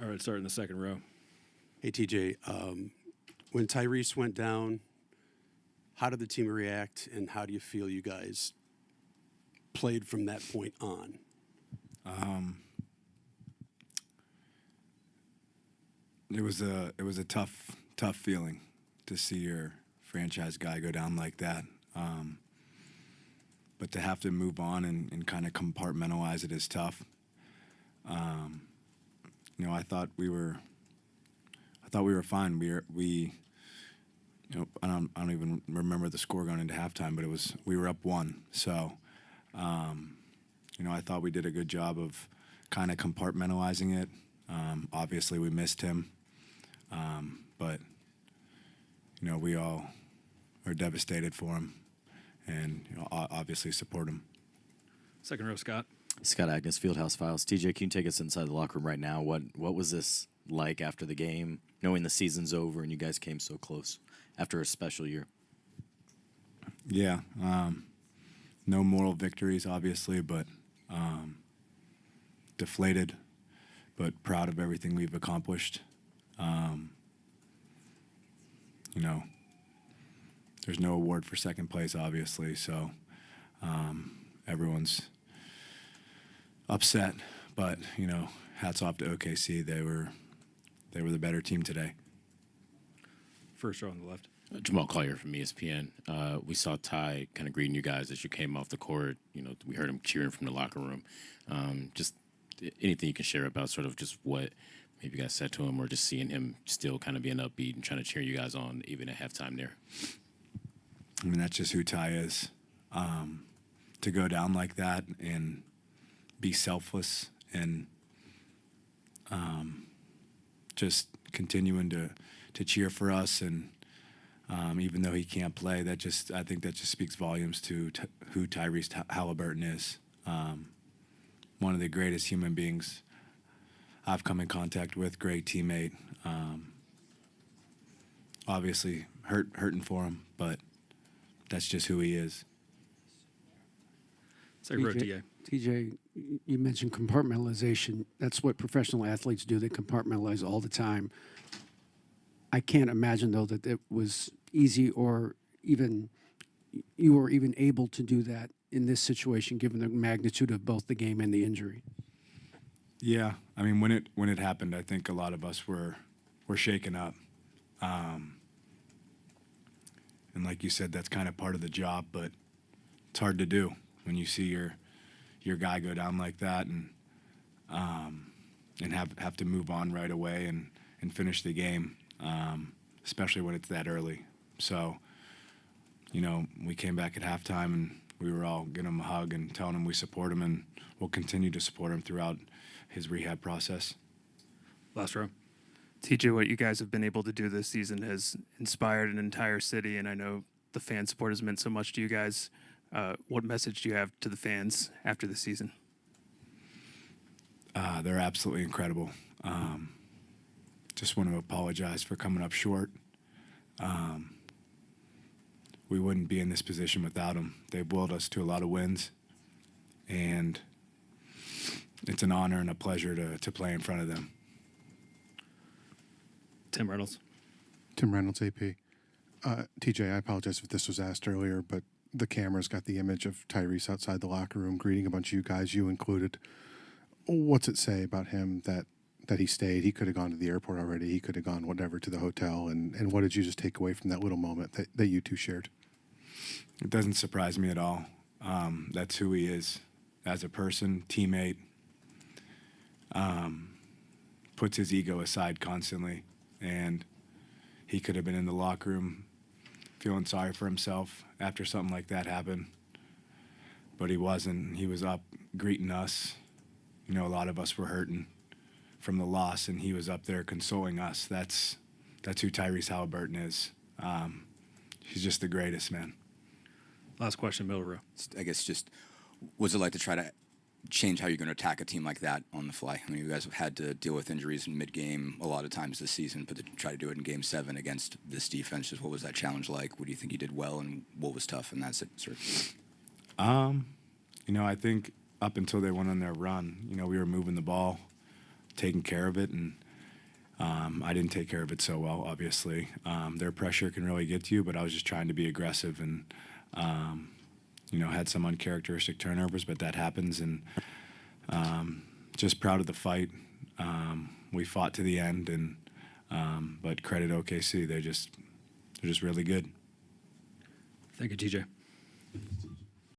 All right, start in the second row. Hey, TJ, when Tyrese went down, how did the team react, and how do you feel you guys played from that point on? It was a tough feeling to see your franchise guy go down like that. But to have to move on and kind of compartmentalize it is tough. I thought we were fine. I don't even remember the score going into halftime, but we were up 1. So, I thought we did a good job of kind of compartmentalizing it. Obviously, we missed him, but we all are devastated for him, and obviously support him. Second row, Scott. Scott Agnes, Fieldhouse Files. TJ, can you take us inside the locker room right now? What was this like after the game, knowing the season's over and you guys came so close after a special year? Yeah, no moral victories, obviously, but deflated, but proud of everything we've accomplished. There's no award for second place, obviously, so everyone's upset, but hats off to OKC. They were the better team today. First row on the left. Jamal Collier from ESPN. We saw Ty kind of greeting you guys as you came off the court. We heard him cheering from the locker room. Just anything you can share about sort of just what maybe you guys said to him, or just seeing him still kind of being upbeat and trying to cheer you guys on even at halftime there. I mean, that's just who Ty is. To go down like that and be selfless and just continuing to cheer for us, and even though he can't play, I think that just speaks volumes to who Tyrese Halliburton is. One of the greatest human beings I've come in contact with, great teammate. Obviously hurting for him, but that's just who he is. Second row, TA. TJ, you mentioned compartmentalization. That's what professional athletes do. They compartmentalize all the time. I can't imagine, though, that it was easy or even you were even able to do that in this situation, given the magnitude of both the game and the injury. Yeah, I mean, when it happened, I think a lot of us were shaken up. And like you said, that's kind of part of the job, but it's hard to do when you see your guy go down like that and have to move on right away and finish the game, especially when it's that early. So, we came back at halftime and we were all giving him a hug and telling him we support him, and we'll continue to support him throughout his rehab process. Last row. TJ, what you guys have been able to do this season has inspired an entire city, and I know the fan support has meant so much to you guys. What message do you have to the fans after the season? They're absolutely incredible. Just want to apologize for coming up short. We wouldn't be in this position without them. They've willed us to a lot of wins, and it's an honor and a pleasure to play in front of them. Tim Reynolds. Tim Reynolds, AP. TJ, I apologize if this was asked earlier, but the camera's got the image of Tyrese outside the locker room greeting a bunch of you guys, you included. What's it say about him that he stayed? He could have gone to the airport already. He could have gone whatever to the hotel. And what did you just take away from that little moment that you two shared? It doesn't surprise me at all. That's who he is as a person, teammate. Puts his ego aside constantly, and he could have been in the locker room feeling sorry for himself after something like that happened, but he wasn't. He was up greeting us. A lot of us were hurting from the loss, and he was up there consoling us. That's who Tyrese Halliburton is. He's just the greatest, man. Last question, middle row. I guess just, what's it like to try to change how you're going to attack a team like that on the fly? I mean, you guys have had to deal with injuries in mid-game a lot of times this season, but to try to do it in Game 7 against this defense, just what was that challenge like? What do you think you did well, and what was tough in that sort of? I think up until they went on their run, we were moving the ball, taking care of it, and I didn't take care of it so well, obviously. Their pressure can really get to you, but I was just trying to be aggressive and, had some uncharacteristic turnovers, but that happens. And just proud of the fight. We fought to the end, and but credit OKC. They're just really good. Thank you, TJ.